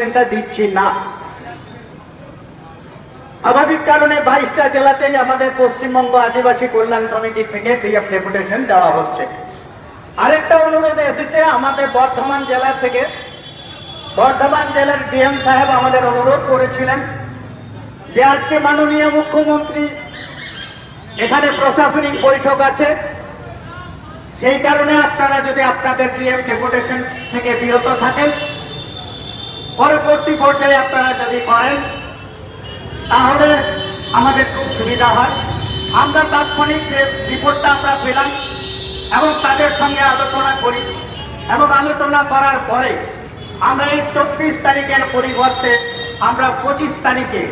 ডেপুটেশনটা দিচ্ছি না। স্বাভাবিক কারণে 22টা জেলাতেই আমাদের পশ্চিমবঙ্গ আদিবাসী কল্যাণ সমিতি থেকে ডিএম ডেপুটেশন দেওয়া হচ্ছে। আরেকটা অনুরোধ এসেছে আমাদের বর্ধমান জেলা থেকে। বর্ধমান জেলার ডিএম সাহেব আমাদের অনুরোধ করেছিলেন যে আজকে মাননীয় মুখ্যমন্ত্রী এখানে প্রশাসনিক বৈঠক আছে, সেই কারণে আপনারা যদি আপনাদের ডিএম ডেপুটেশন থেকে বিরত থাকেন, পরবর্তী পর্যায়ে আপনারা যদি করেন তাহলে আমাদের খুব সুবিধা হয়। আমরা তাৎক্ষণিক যে রিপোর্টটা আমরা পেলাম এবং তাদের সঙ্গে আলোচনা করি এবং আলোচনা করার পরে আমরা এই 24 তারিখের পরিবর্তে আমরা 25 তারিখে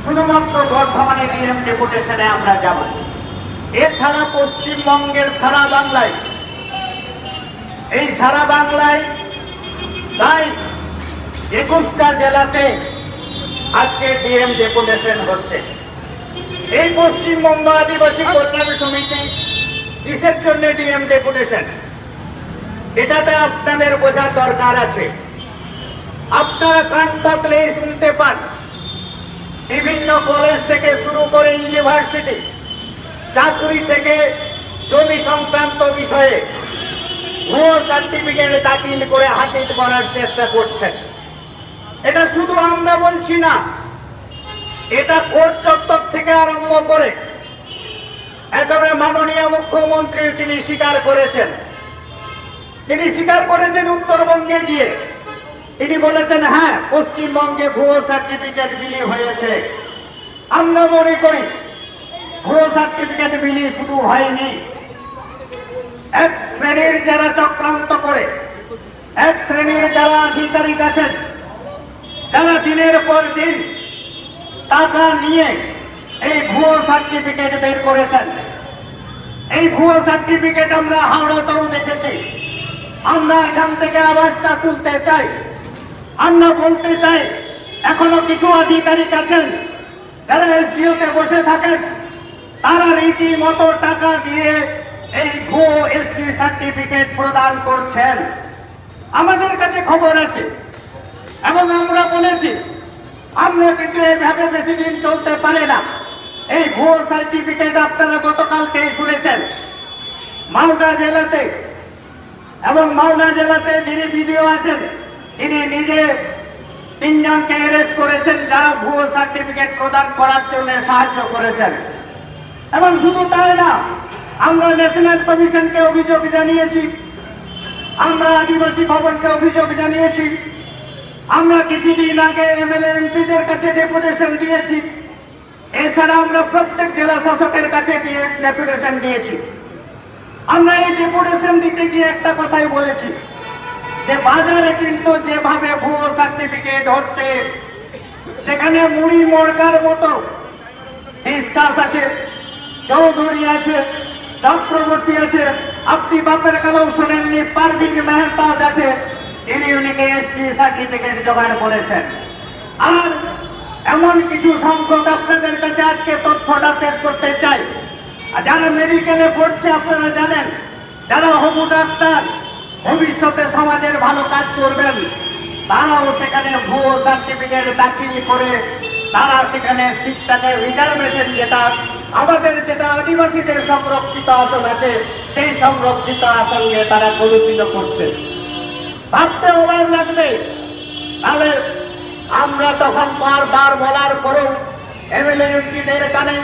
শুধুমাত্র বর্ধমানের ডিএম ডেপুটেশনে আমরা যাব। এছাড়া পশ্চিমবঙ্গের সারা বাংলায়, এই সারা বাংলায় প্রায় 21টা জেলাতে আজকে ডিএম ডেপুটেশন হচ্ছে। এই পশ্চিমবঙ্গ আদিবাসী কল্যাণ সমিতি কিসের জন্য ডিএম ডেপুটেশন, এটাতে আপনাদের বোঝার দরকার আছে। আপনারা কান পাতলে শুনতে পান বিভিন্ন কলেজ থেকে শুরু করে ইউনিভার্সিটি, চাকরি থেকে জমি সংক্রান্ত বিষয়ে ভুয়ো সার্টিফিকেট দাখিল করে হাতিয়ে করার চেষ্টা করছেন। এটা শুধু আমরা বলছি না, এটা কোর্ট চত্বর থেকে আরম্ভ করে একেবারে মাননীয় মুখ্যমন্ত্রী তিনি স্বীকার করেছেন। তিনি স্বীকার করেছেন উত্তরবঙ্গে গিয়ে, তিনি বলেছেন হ্যাঁ পশ্চিমবঙ্গে ভুয়ো সার্টিফিকেট বিলি হয়েছে। আমরা মনে করি ভুয়ো সার্টিফিকেট বিলি শুধু হয়নি, এক শ্রেণীর যারা চক্রান্ত করে, এক শ্রেণীর যারা আধিকারিক আছেন, যারা দিনের পর দিন টাকা নিয়ে এই ভুয়ো সার্টিফিকেট বের করেছেন। এই ভুয়ো সার্টিফিকেট আমরা হাওড়াতেও দেখেছি। আমরা এখান থেকে আওয়াজটা তুলতে চাই, আমরা বলতে চাই এখনো কিছু আধিকারিক আছেন যারা এসডিওতে বসে থাকেন, তারা রীতিমতো টাকা দিয়ে এই ভুয়ো এসডি সার্টিফিকেট প্রদান করছেন। আমাদের কাছে খবর আছে এবং আমরা বলেছি আমরা কিন্তু এইভাবে বেশি দিন চলতে পারে না। এই ভুয়ো সার্টিফিকেট আপনারা গতকালকেই শুনেছেন মালদা জেলাতে, এবং মালদা জেলাতে যিনি ভিডিও আছেন তিনি নিজে 3 জনকে অ্যারেস্ট করেছেন যারা ভুয়ো সার্টিফিকেট প্রদান করার জন্য সাহায্য করেছেন। এবং শুধু তাই না, আমরা ন্যাশনাল কমিশনকে অভিযোগ জানিয়েছি, আমরা আদিবাসী ভবনকে অভিযোগ জানিয়েছি, আমরা কিছুদিন আগে এমএলএ এমপিদের কাছে ডেপুটেশন দিয়েছি। এছাড়া আমরা প্রত্যেক জেলা শাসকের কাছে ডেপুটেশন দিয়েছি। আমরা এই ডেপুটেশন দিতে গিয়ে একটা কথাই বলেছি যে বাজারে কিন্তু যেভাবে ভুয়ো সার্টিফিকেট হচ্ছে সেখানে মুড়ি মোড়কার মতো বিশ্বাস আছে, চৌধুরী আছে, চক্রবর্তী আছে, আপনি বাপের কালেও শোনেননি পারভিন মেহতাজ আছে, তিনি উনিকে এসপি সার্টিফিকেট জোগাড় করেছেন। আর এমন কিছু সংখ্যক আপনাদের কাছে আজকে তথ্যটা পেশ করতে চাই। যারা মেডিকেলে পড়ছে আপনারা জানেন, যারা হবু ডাক্তার ভবিষ্যতে সমাজের ভালো কাজ করবেন, তারাও সেখানে ভুয়ো সার্টিফিকেট দাখিল করে তারা সেখানে সিটটাকে রিজার্ভেশন, যেটা আমাদের যেটা আদিবাসীদের সংরক্ষিত আসন আছে সেই সংরক্ষিত আসনে তারা কলুষিত করছে। ভাবতে অবাক লাগবে। তাহলে আমরা তখন বারবার বলার পরেও এমএলএ এমপিদের কানে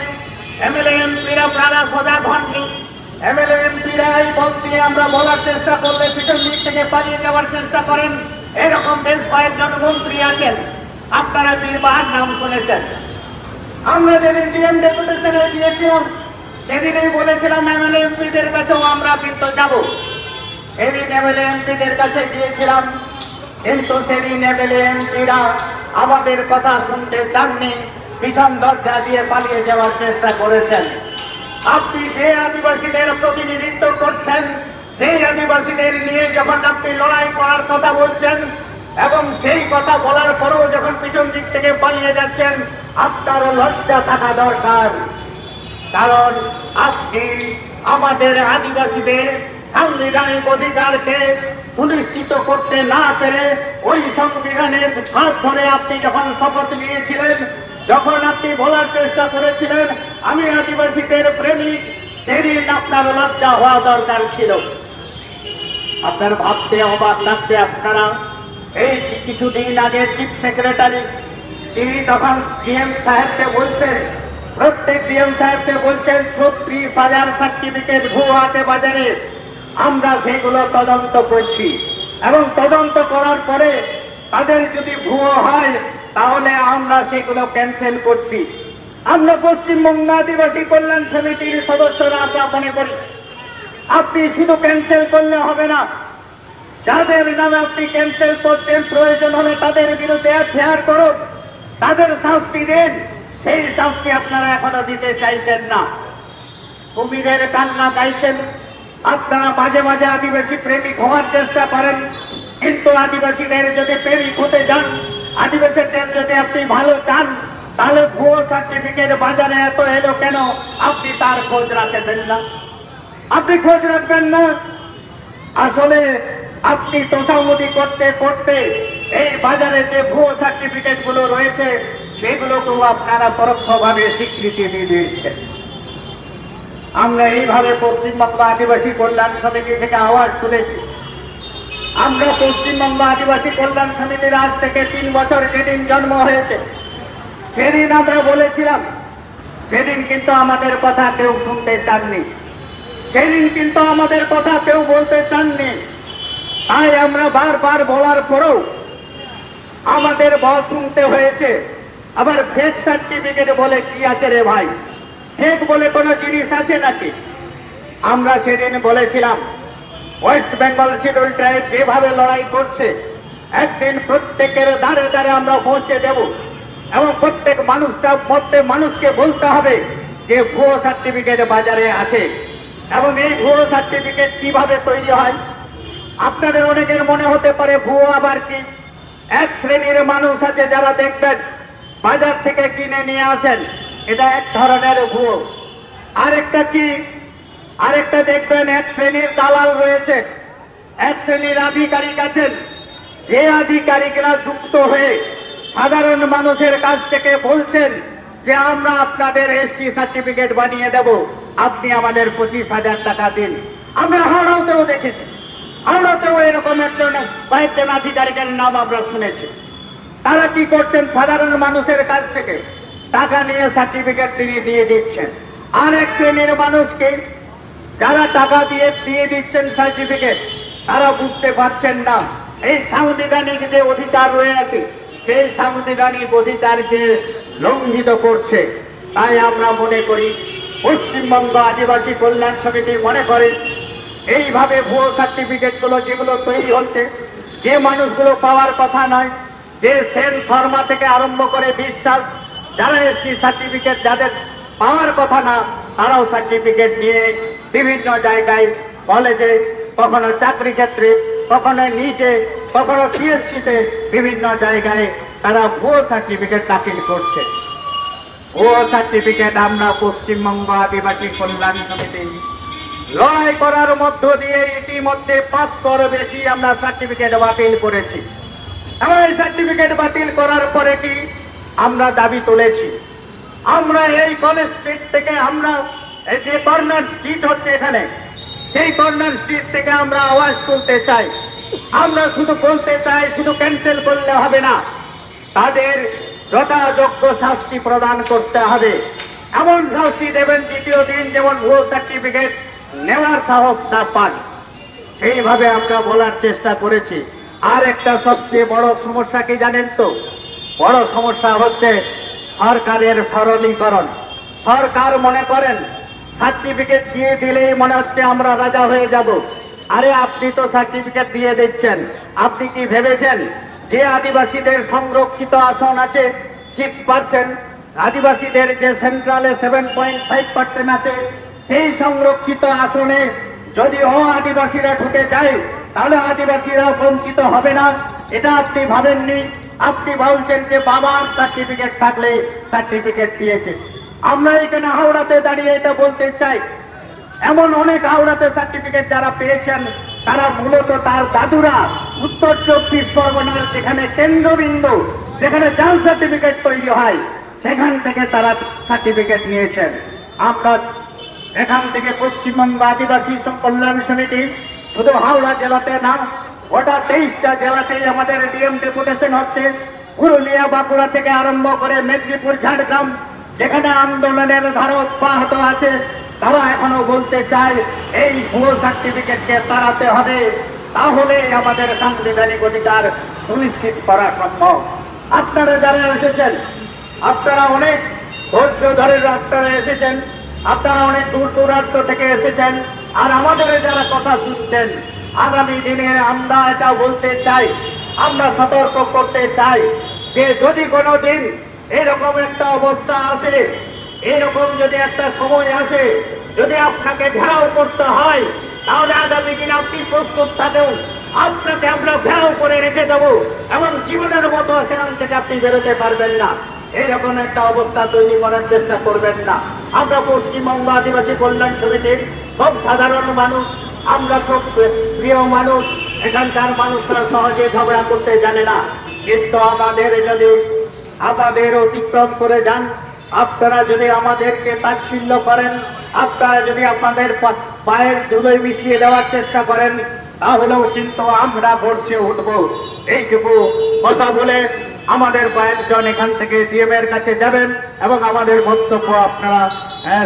এমএলএ এমপিরা প্রাণা সজাগ হননি। এমএলএ এমপিরা এই পথ দিয়ে আমরা বলার চেষ্টা করলে পিছন দিক থেকে পালিয়ে যাওয়ার চেষ্টা করেন। এরকম বেশ কয়েকজন মন্ত্রী আছেন, আপনারা বীরবাহার নাম শুনেছেন। আমরা যেদিন ডিএম ডেপুটেশনে গিয়েছিলাম সেদিনই বলেছিলাম এমএলএ এমপিদের কাছেও আমরা কিন্তু যাব। সেদিন এমএলএ এমপিদের কাছে গিয়েছিলাম, কিন্তু সেদিন এমএলএ এমপিরা আমাদের কথা শুনতে চাননি, পিছন দরজা দিয়ে পালিয়ে যাওয়ার চেষ্টা করেছেন। আপনি যে আদিবাসীদের প্রতিনিধিত্ব করছেন সেই আদিবাসীদের নিয়ে যখন আপনি লড়াই করার কথা বলছেন এবং সেই কথা বলার পরেও যখন পিছন দিক থেকে পালিয়ে যাচ্ছেন, আপনার লজ্জা থাকা দরকার। কারণ আপনি আমাদের আদিবাসীদের সাংবিধানিক অধিকারকে সুনিশ্চিত করতে না পেরে ওই সংবিধানের হাত ধরে আপনি যখন শপথ নিয়েছিলেন, যখন আপনি বলার চেষ্টা করেছিলেন আমি আদিবাসীদের প্রেমিক, সেদিন আপনার লজ্জা হওয়া দরকার ছিল। আপনার ভাবতে অবাক লাগবে, আপনারা এই কিছুদিন আগে চিফ সেক্রেটারি তিনি তখন ডিএম সাহেবকে বলছেন, প্রত্যেক ডিএম সাহেবকে বলছেন 36,000 সার্টিফিকেট ভুয়ো আছে বাজারে, আমরা সেগুলো তদন্ত করছি এবং তদন্ত করার পরে তাদের যদি ভুয়ো হয় তাহলে আমরা সেগুলো ক্যান্সেল করছি। আমরা পশ্চিমবঙ্গ আদিবাসী কল্যাণ সমিতির সদস্যরা আমরা মনে করি আপনি শুধু ক্যান্সেল করলে হবে না, যাদের নামে আপনি ক্যান্সেল করছেন প্রয়োজন হলে তাদের বিরুদ্ধে এফআইআর করুন, তাদের শাস্তি দেন। সেই শাস্তি আপনারা এখনো দিতে চাইছেন না। কুমিরের কান্না গাইছেন, আপনারা মাঝে মাঝে আদিবাসী প্রেমিক হওয়ার চেষ্টা করেন, কিন্তু আদিবাসীদের যদি প্রেমিক হতে চান, আদিবাসীদের যদি আপনি ভালো চান, তাহলে ভুয়ো সার্টিফিকেট বাজারে এত এলো কেন আপনি তার খোঁজ রাখবেন না? আপনি খোঁজ রাখবেন না। আসলে আপনি তোষামোদি করতে করতে এই বাজারে যে ভুয়ো সার্টিফিকেট গুলো রয়েছে সেগুলোকেও আপনারা পরোক্ষভাবে স্বীকৃতি দিয়ে দিচ্ছেন। আমরা এইভাবে পশ্চিমবঙ্গ আদিবাসী কল্যাণ সমিতি থেকে আওয়াজ তুলেছি। আমরা পশ্চিমবঙ্গ আদিবাসী কল্যাণ সমিতির আজ থেকে 3 বছর যেদিন জন্ম হয়েছে সেদিন আমরা বলেছিলাম, সেদিন কিন্তু আমাদের কথা কেউ শুনতে চাননি, সেদিন কিন্তু আমাদের কথা কেউ বলতে চাননি। তাই আমরা বারবার বলার পরেও আমাদের বল শুনতে হয়েছে। আবার ফেক সার্টিফিকেট বলে কি আছে রে ভাই? ফেক বলে কোনো জিনিস আছে নাকি? আমরা সেদিন বলেছিলাম ওয়েস্ট বেঙ্গল শিডিউল ট্রাইব যেভাবে লড়াই করছে একদিন প্রত্যেকের দ্বারে দ্বারে আমরা পৌঁছে দেব এবং প্রত্যেক মানুষকে বলতে হবে যে ভুয়ো সার্টিফিকেট বাজারে আছে। এবং এই ভুয়ো সার্টিফিকেট কিভাবে তৈরি হয়? আপনাদের অনেকের মনে হতে পারে ভুয়ো আবার কি? এক শ্রেণীর মানুষ আছে যারা দেখবেন বাজার থেকে কিনে নিয়ে আসেন, এটা এক ধরনের ভুয়ো। আরেকটা কি? আরেকটা দেখবেন এক শ্রেণীর দালাল রয়েছে, এক শ্রেণীর আধিকারিক আছেন, যে আধিকারিকরা যুক্ত হয়ে সাধারণ মানুষের কাছ থেকে বলছেন যে আমরা আপনাদের এসটি সার্টিফিকেট বানিয়ে দেব, আপনি আমাদের 25,000 টাকা দিন। আমরা হাওড়াতেও দেখেছি, হাওড়াতেও এরকম কয়েকজন আধিকারিকের নাম আমরা শুনেছি। তারা কি করছেন? সাধারণ মানুষের কাছ থেকে টাকা নিয়ে সার্টিফিকেট তিনি দিয়ে দিচ্ছেন। আর এক শ্রেণীর মানুষকে যারা টাকা দিয়ে দিচ্ছেন সার্টিফিকেট, তারা বুঝতে পারছেন না এই সাংবিধানিক যে অধিকার রয়েছে সেই সাংবিধানিক অধিকারকে লঙ্ঘিত করছে। তাই আমরা মনে করি, পশ্চিমবঙ্গ আদিবাসী কল্যাণ সমিতি মনে করে এইভাবে ভুয়ো সার্টিফিকেটগুলো যেগুলো তৈরি হচ্ছে, যে মানুষগুলো পাওয়ার কথা নয়, যে সেন শর্মা থেকে আরম্ভ করে বিশ্বাস, যারা এসটি সার্টিফিকেট যাদের পাওয়ার কথা না, তারাও সার্টিফিকেট নিয়ে বিভিন্ন জায়গায়, কলেজে, কখনো চাকরি ক্ষেত্রে, কখনো নিটে, কখনো পিএসসিতে, বিভিন্ন জায়গায় তারা ভুয়ো সার্টিফিকেট দাখিল করছে। ভুয়ো সার্টিফিকেট আমরা পশ্চিমবঙ্গ আদিবাসী কল্যাণ সমিতি লড়াই করার মধ্য দিয়ে ইতিমধ্যে 500-র বেশি আমরা সার্টিফিকেট বাতিল করেছি। এবং এই সার্টিফিকেট বাতিল করার পরে কি আমরা দাবি তুলেছি, আমরা এই কলেজ স্ট্রিট থেকে, আমরা যে কর্নার স্ট্রিট হচ্ছে এখানে, সেই কর্নার স্ট্রিট থেকে আমরা আওয়াজ তুলতে চাই। আমরা শুধু বলতে চাই শুধু ক্যান্সেল করলে হবে না, তাদের যথাযোগ্য শাস্তি প্রদান করতে হবে। এমন শাস্তি দেবেন দ্বিতীয় দিন যেমন ভুয়ো সার্টিফিকেট নেওয়ার সাহস না পান, সেইভাবে আমরা বলার চেষ্টা করেছি। আর একটা সবচেয়ে বড় সমস্যা কি জানেন তো? বড় সমস্যা হচ্ছে সরকারের সরলীকরণ। সরকার মনে করেন সার্টিফিকেট দিয়ে দিলেই মনে হচ্ছে আমরা রাজা হয়ে যাব। আরে আপনি তো সার্টিফিকেট দিয়ে দিচ্ছেন, আপনি কি ভেবেছেন যে আদিবাসীদের সংরক্ষিত আসন আছে 6%, আদিবাসীদের যে সেন্ট্রালে 7.5% আছে, সেই সংরক্ষিত আসনে যদি আদিবাসীরা ঢুকে যায় তাহলে আদিবাসীরা বঞ্চিত হবে না? এটা আপনি ভাবেননি। আপনি বলছেন যে বাবার সার্টিফিকেট থাকলে সার্টিফিকেট দিয়েছে। আমরা এখানে হাওড়াতে দাঁড়িয়ে এটা বলতে চাই, এমন অনেক হাওড়াতে সার্টিফিকেট যারা পেয়েছেন তারা মূলত তার দাদুরা উত্তর 24 পরগনার সেখানে কেন্দ্রবিন্দু যেখানে জাল সার্টিফিকেট তৈরি হয় সেখান থেকে তারা সার্টিফিকেট নিয়েছেন। আমরা এখান থেকে পশ্চিমবঙ্গ আদিবাসী কল্যাণ সমিতি শুধু হাওড়া জেলাতে না, গোটা 23টা জেলাতেই আমাদের ডিএম ডেপুটেশন হচ্ছে। পুরুলিয়া বাঁকুড়া থেকে আরম্ভ করে মেদিনীপুর ঝাড়গ্রাম যেখানে আন্দোলনের ধারা অব্যাহত আছে, তারা এখনো বলতে চায় এই ভুয়ো সার্টিফিকেটকে তাড়াতে হবে, তাহলে আমাদের সাংবিধানিক অধিকার সুনিশ্চিত করা সম্ভব। আপনারা যারা এসেছেন, আপনারা অনেক ধৈর্য ধরে আপনারা এসেছেন, আপনারা অনেক দূর দূরান্ত থেকে এসেছেন, আর আমাদের যারা কথা শুনছেন, আগামী দিনে আমরা এটা বলতে চাই, আমরা সতর্ক করতে চাই যে যদি কোনো দিন এরকম একটা অবস্থা আসে, এরকম যদি একটা সময় আসে, যদি আপনাকে ঘেরাও করতে হয়, তাহলে আগামী দিন আপনি প্রস্তুত থাকুন, আপনাকে আমরা ঘেরাও করে রেখে দেবো এবং জীবনের মতো সেখান থেকে আপনি বেরোতে পারবেন না। এরকম একটা অবস্থা তৈরি করার চেষ্টা করবেন না। আমরা পশ্চিমবঙ্গ আদিবাসী কল্যাণ সমিতির খুব সাধারণ মানুষ, আমরা খুব প্রিয় মানুষ, এখানকার মানুষরা সহজে ঝগড়া করতে জানে না, কিন্তু আমাদের যদি আমাদের অতিক্রম করে যান, আপনারা যদি আমাদেরকে তাচ্ছিল্য করেন, আপনারা যদি আপনাদের পায়ের ধুলোয় মিশিয়ে দেওয়ার চেষ্টা করেন, তাহলেও কিন্তু আমরা গর্জে উঠবো। এইটুকু কথা বলে আমাদের কয়েকজন এখান থেকে ডিএম এর কাছে যাবেন এবং আমাদের বক্তব্য আপনারা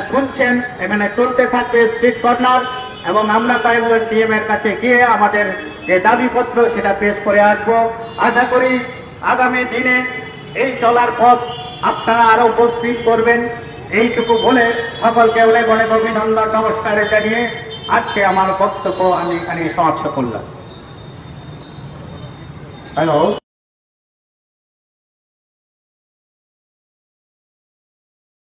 শুনছেন, এখানে চলতে থাকবে স্ট্রিট কর্নার, এবং আমরা কয়েকজন ডিএম এর কাছে গিয়ে আমাদের যে দাবিপত্র সেটা পেশ করে আসবো। আশা করি আগামী দিনে এই চলার পথ আপনারা আরো উপস্থিত করবেন। এইটুকু বলে সকলকে অনেক অনেক অভিনন্দন, নমস্কার জানিয়ে আজকে আমার বক্তব্য আমি এখানে সমাপ্ত করলাম। হ্যালো।